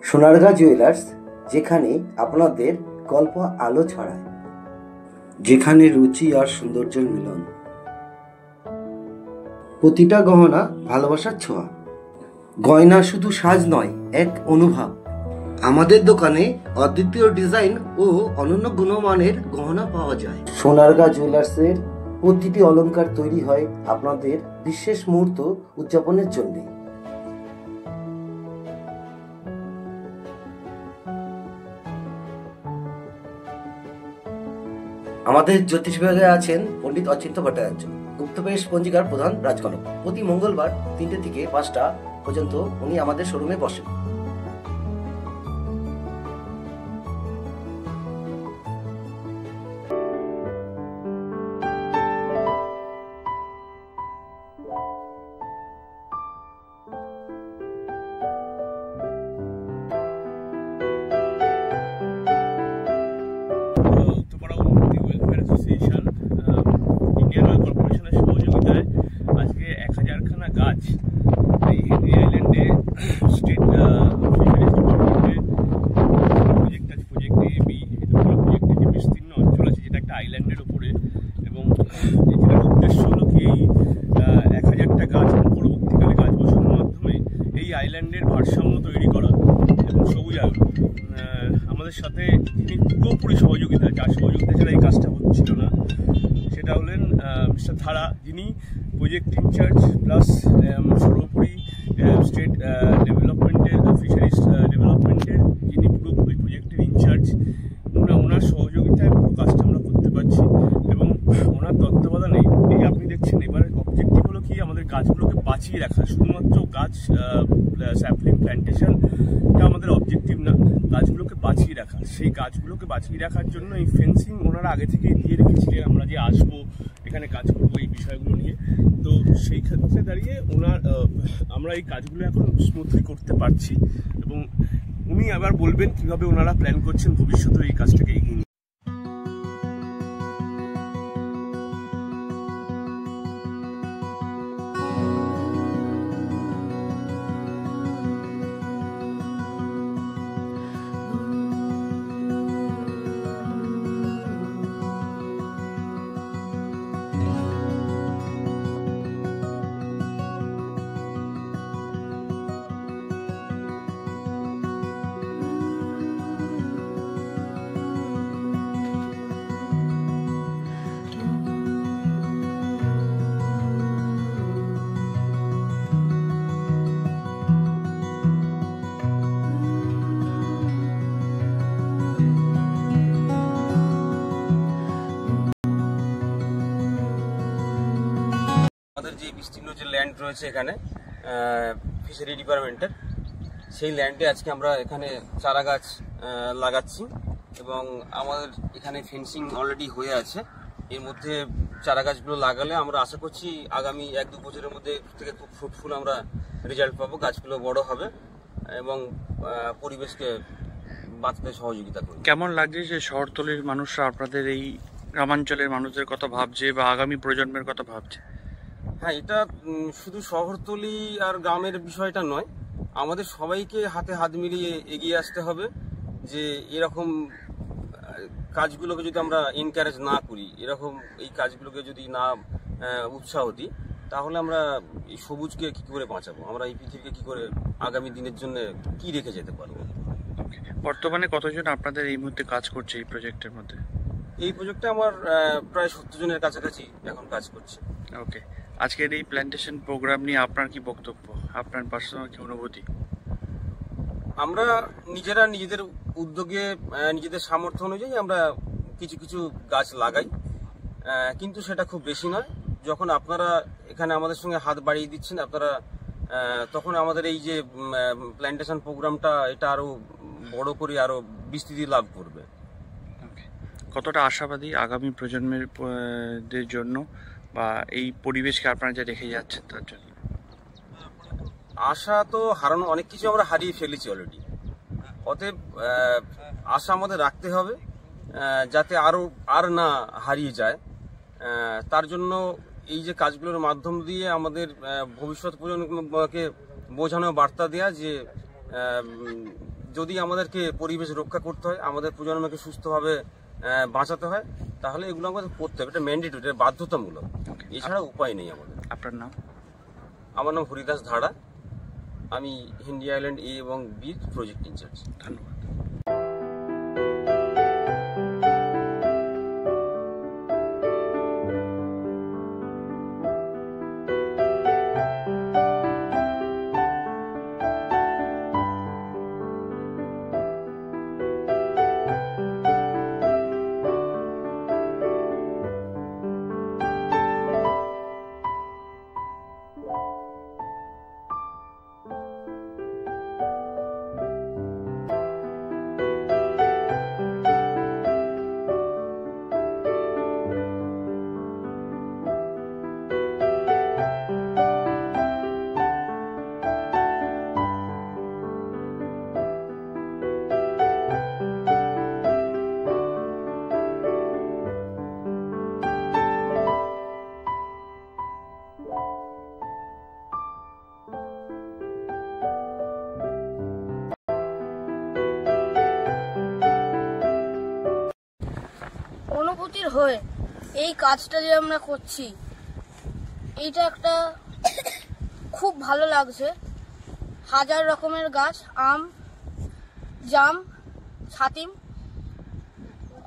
Sonargaon jewellers, যেখানে আপনাদের গল্প আলো ছড়ায়, যেখানে রুচি আর সৌন্দর্যের মিলন, প্রতিটা গহনা ভালোবাসার ছোঁয়া। গয়না শুধু সাজ নয়, এক অনুভব। আমাদের দোকানে অদ্বিতীয় ডিজাইন ও অনন্য গুণমানের গহনা পাওয়া যায়। সোনারগাঁ জুয়েলার্সের প্রতিটি অলংকার তৈরি হয় আপনাদের বিশেষ মুহূর্ত উদযাপনের জন্য। আমাদের জ্যোতিষ বিভাগে আছেন পণ্ডিত অচিন্ত ভট্টাচার্য, গুপ্তপ্রবেশ পঞ্জিকার প্রধান রাজকনক। প্রতি মঙ্গলবার 3টে থেকে 5টা পর্যন্ত উনি আমাদের শোরুমে বসেন। ইন্ডিয়ান অয়েল কর্পোরেশনের সহযোগিতায় আজকে 1000খানা গাছ এই হেনরি আইল্যান্ডে স্টেট ফিশারিজ ডিপার্টমেন্টের প্রজেক্টে প্রজেক্টে যে বিস্তীর্ণ অঞ্চল আছে, যেটা একটা আইল্যান্ডের উপরে, এবং এটার উদ্দেশ্য হলো কি এই 1000টা গাছ পরবর্তীকালে গাছ বসানোর মাধ্যমে এই আইল্যান্ডের ভারসাম্য তৈরি করা এবং সবুজায়ন। আমাদের সাথে যিনি পুরোপুরি সহযোগিতা, যার সহযোগিতা ছাড়া এই কাজটা হচ্ছিল না, সেটা হলেন মিস্টার ধারা, যিনি প্রজেক্ট ইনচার্জ প্লাস সর্বোপরি স্টেট ডেভেলপমেন্টের ফিশারিজ ডেভেলপমেন্টের যিনি পুরোপুরি প্রজেক্টের ইনচার্জ। ওনার সহযোগিতায় পুরো কাজটা আমরা করতে পারছি এবং ওনার তত্ত্বাবধানে এই আপনি দেখছেন। এবার অবজেক্টিভ হলো কি, আমাদের গাছগুলোকে বাঁচিয়ে রাখা। শুধুমাত্র গাছ স্যাপলিং প্ল্যান্টেশনটা আমাদের অবজেক্টিভ না, গাছগুলোকে বাঁচিয়ে রাখা। সেই গাছগুলোকে বাঁচিয়ে রাখার জন্য এই ফেন্সিং ওনারা আগে থেকেই দিয়ে রেখেছিলেন, আমরা যে আসবো এখানে কাজ করবো এই বিষয়গুলো নিয়ে। তো সেই ক্ষেত্রে দাঁড়িয়ে আমরা এই কাজগুলো এখন স্মুথলি করতে পারছি এবং উনি আবার বলবেন কিভাবে ওনারা প্ল্যান করছেন ভবিষ্যতে এই কাজটাকে এগিয়ে নিয়ে। আমাদের যে বিস্তীর্ণ যে ল্যান্ড রয়েছে এখানে ফিশারি ডিপার্টমেন্টের, সেই ল্যান্ডে আজকে আমরা এখানে চারা গাছ লাগাচ্ছি এবং আমাদের এখানে ফেন্সিং অলরেডি হয়ে আছে। এর মধ্যে চারা গাছগুলো লাগালে আমরা আশা করছি আগামী 1-2 বছরের মধ্যে থেকে খুব ফ্রুটফুল আমরা রেজাল্ট পাবো। গাছগুলো বড় হবে এবং পরিবেশকে বাঁচতে সহযোগিতা করবে। কেমন লাগছে যে শহরতলির মানুষরা আপনাদের এই গ্রামাঞ্চলের মানুষদের কথা ভাবছে বা আগামী প্রজন্মের কথা ভাবছে? হ্যাঁ, এটা শুধু শহরতলি আর গ্রামের বিষয়টা নয়, আমাদের সবাইকে হাতে হাত মিলিয়ে এগিয়ে আসতে হবে। যে এরকম কাজগুলোকে যদি আমরা এনকারেজ না করি, এরকম এই কাজগুলোকে যদি না উৎসাহ দিই, তাহলে আমরা এই সবুজকে কি করে বাঁচাবো, আমরা এই পৃথিবীকে কি করে আগামী দিনের জন্য কি রেখে যেতে পারবো। বর্তমানে কতজন আপনাদের এই মুহূর্তে কাজ করছে এই প্রজেক্টের মধ্যে? এই প্রজেক্টে আমার প্রায় 70 জনের কাছাকাছি এখন কাজ করছে। ওকে, আজকের এই প্ল্যান্টেশন প্রোগ্রাম নিয়ে আপনার কি বক্তব্য, আপনার পার্সোনাল কি অনুভূতি? আমরা নিজেরা নিজেদের উদ্যোগে নিজেদের সামর্থ্য অনুযায়ী আমরা কিছু কিছু গাছ লাগাই, কিন্তু সেটা খুব বেশি নয়। যখন আপনারা এখানে আমাদের সঙ্গে হাত বাড়িয়ে দিচ্ছেন আপনারা, তখন আমাদের এই যে প্ল্যান্টেশন প্রোগ্রামটা এটা আরো বড় করে আরো বিস্তৃতি লাভ করবে। কতটা আশাবাদী আগামী প্রজন্মের জন্য বা এই পরিবেশকে আপনারা যে রেখে যাচ্ছেন তার জন্য? আশা তো হারানো, অনেক কিছু আমরা হারিয়ে ফেলেছি অলরেডি। অতএব আশা আমাদের রাখতে হবে যাতে আর না হারিয়ে যায়। তার জন্য এই যে কাজগুলোর মাধ্যম দিয়ে আমাদের ভবিষ্যৎ প্রজন্মকে বোঝানো বার্তা দেয়া যে যদি আমাদেরকে পরিবেশ রক্ষা করতে হয়, আমাদের প্রজন্মকে সুস্থভাবে বাঁচাতে হয়, তাহলে এগুলো আমাদের করতে হবে। এটা ম্যান্ডেটরি, এটা বাধ্যতামূলক, এছাড়া উপায় নেই আমাদের। আপনার নাম? আমার নাম হরিদাস ধাড়া, আমি হেনরি আইল্যান্ড এ এবং বি প্রজেক্ট ইনচার্জ। ধন্যবাদ। অনুভূতির হয়ে এই কাজটা যে আমরা করছি, এইটা একটা খুব ভালো লাগছে। হাজার রকমের গাছ, আম, জাম, ছাতিম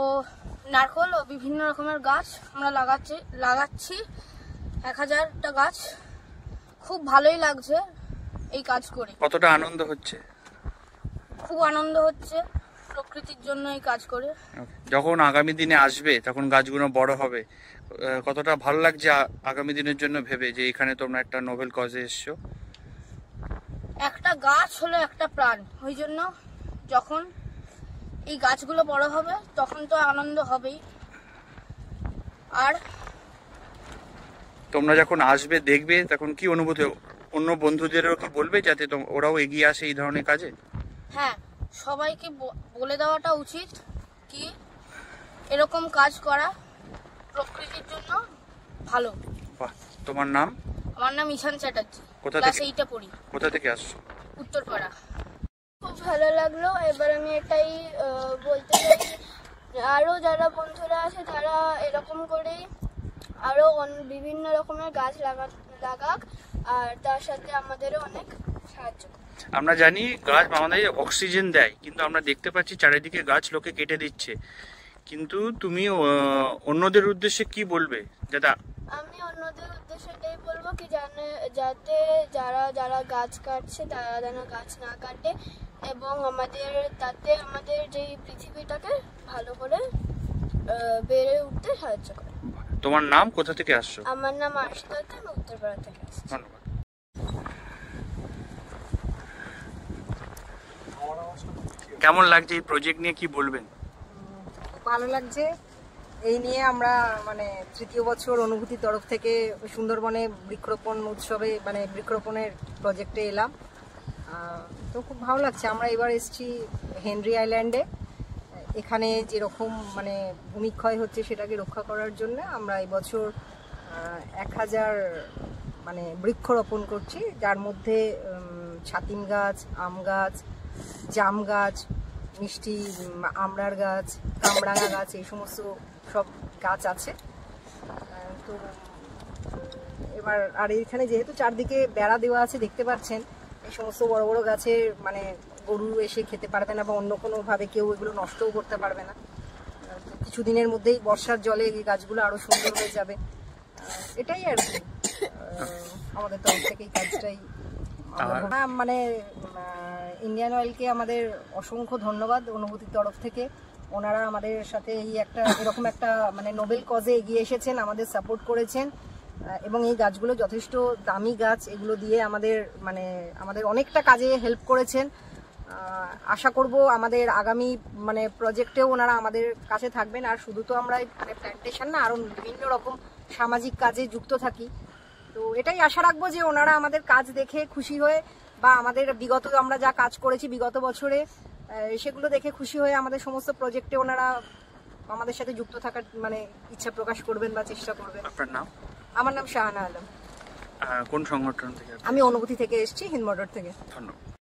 ও নারকেল ও বিভিন্ন রকমের গাছ আমরা লাগাচ্ছি 1000টা গাছ। খুব ভালোই লাগছে এই কাজ করে। কতটা আনন্দ হচ্ছে? খুব আনন্দ হচ্ছে প্রকৃতির জন্য এই কাজ করে। যখন আগামী দিনে আসবে তখন গাছগুলো বড় হবে, কতটা ভালো লাগছে আগামী দিনের জন্য ভেবে যে এখানে তোমরা একটা নোবেল কজে এসছো? একটা গাছ হলো একটা প্রাণ, ওই জন্য যখন এই গাছগুলো বড় হবে তখন তো আনন্দ হবেই। আর তোমরা যখন আসবে দেখবে তখন কি অনুভূতি, অন্য বন্ধুদেরও কি বলবে যাতে ওরাও এগিয়ে আসে এই ধরনের কাজে? হ্যাঁ, সবাইকে বলে দেওয়াটা উচিত কি এরকম কাজ করা প্রকৃতির জন্য ভালো। বাহ, তোমার নাম? আমার নাম ঈশান চ্যাটার্জি, কোথা ক্লাস থেকে? 8-এ পড়ি। কোথা থেকে আসছো? উত্তরপাড়া। খুব ভালো লাগলো। এবার আমি এটাই বলতে চাই, আরও যারা বন্ধুরা আছে তারা এরকম করেই আরও বিভিন্ন রকমের গাছ লাগাক, আর তার সাথে আমাদেরও অনেক সাহায্য। আমরা জানি গাছ আমাদের অক্সিজেন দেয়, কিন্তু আমরা দেখতে পাচ্ছি চারিদিকে গাছ লোকে কেটে দিচ্ছে, কিন্তু তুমি অন্যদের উদ্দেশ্যে কি বলবে? আমি অন্যদের উদ্দেশ্যে এটাই বলবো কি যাতে যারা গাছ কাটছে তারা যেন গাছ না কাটে, এবং আমাদের যেই পৃথিবীটাকে ভালো করে বেড়ে উঠতে সাহায্য করে। তোমার নাম? কোথা থেকে আসছো? আমার নাম আশুতোষ, আমি উত্তরপাড়া থেকে আসছি। ধন্যবাদ। কেমন লাগছে এই প্রজেক্ট নিয়ে, কি বলবেন? ভালো লাগছে। এই নিয়ে আমরা মানে 3য় বছর অনুভূতি তরফ থেকে সুন্দরবনে বৃক্ষরোপণ উৎসবে মানে বৃক্ষরোপণের প্রজেক্টে এলাম। তো খুব ভালো লাগছে। আমরা এবার এসেছি হেনরি আইল্যান্ডে। এখানে যেরকম মানে ভূমিক্ষয় হচ্ছে সেটাকে রক্ষা করার জন্য আমরা এবছর 1000 মানে বৃক্ষরোপণ করছি, যার মধ্যে ছাতিম গাছ, আম গাছ, জাম গাছ, মিষ্টি আমড়ার গাছ, কামরাঙা গাছ, এই সমস্ত সব গাছ আছে। তো এবার আর এখানে যেহেতু চারদিকে বেড়া দেওয়া আছে দেখতে পাচ্ছেন, এই সমস্ত বড় বড় গাছের মানে গরু এসে খেতে পারবে না বা অন্য কোনোভাবে কেউ এগুলো নষ্টও করতে পারবে না। কিছুদিনের মধ্যেই বর্ষার জলে এই গাছগুলো আরো সুন্দর হয়ে যাবে। এটাই আর কি আমাদের তরফ থেকে এই কাজটাই। মানে ইন্ডিয়ান অয়েলকে আমাদের অসংখ্য ধন্যবাদ অনুভূতির তরফ থেকে। ওনারা আমাদের সাথে এরকম একটা মানে নোবেল কজে এগিয়ে এসেছেন, আমাদের সাপোর্ট করেছেন, এবং এই গাছগুলো যথেষ্ট দামি গাছ, এগুলো দিয়ে আমাদের অনেকটা কাজে হেল্প করেছেন। আশা করব আমাদের আগামী মানে প্রজেক্টেও ওনারা আমাদের কাছে থাকবেন। আর শুধু তো আমরা মানে প্ল্যান্টেশন না, আরও বিভিন্ন রকম সামাজিক কাজে যুক্ত থাকি। তো এটাই আশা রাখবো যে ওনারা আমাদের কাজ দেখে খুশি হয়ে বা আমাদের বিগত আমরা যা কাজ করেছি বিগত বছরে সেগুলো দেখে খুশি হয়ে আমাদের সমস্ত প্রজেক্টে ওনারা আমাদের সাথে যুক্ত থাকার মানে ইচ্ছা প্রকাশ করবেন বা চেষ্টা করবেন। আপনার নাম? আমার নাম শাহানা আলম। কোন সংগঠন থেকে? আমি অনুভূতি থেকে এসেছি, হিন্দ মোটর থেকে। ধন্যবাদ।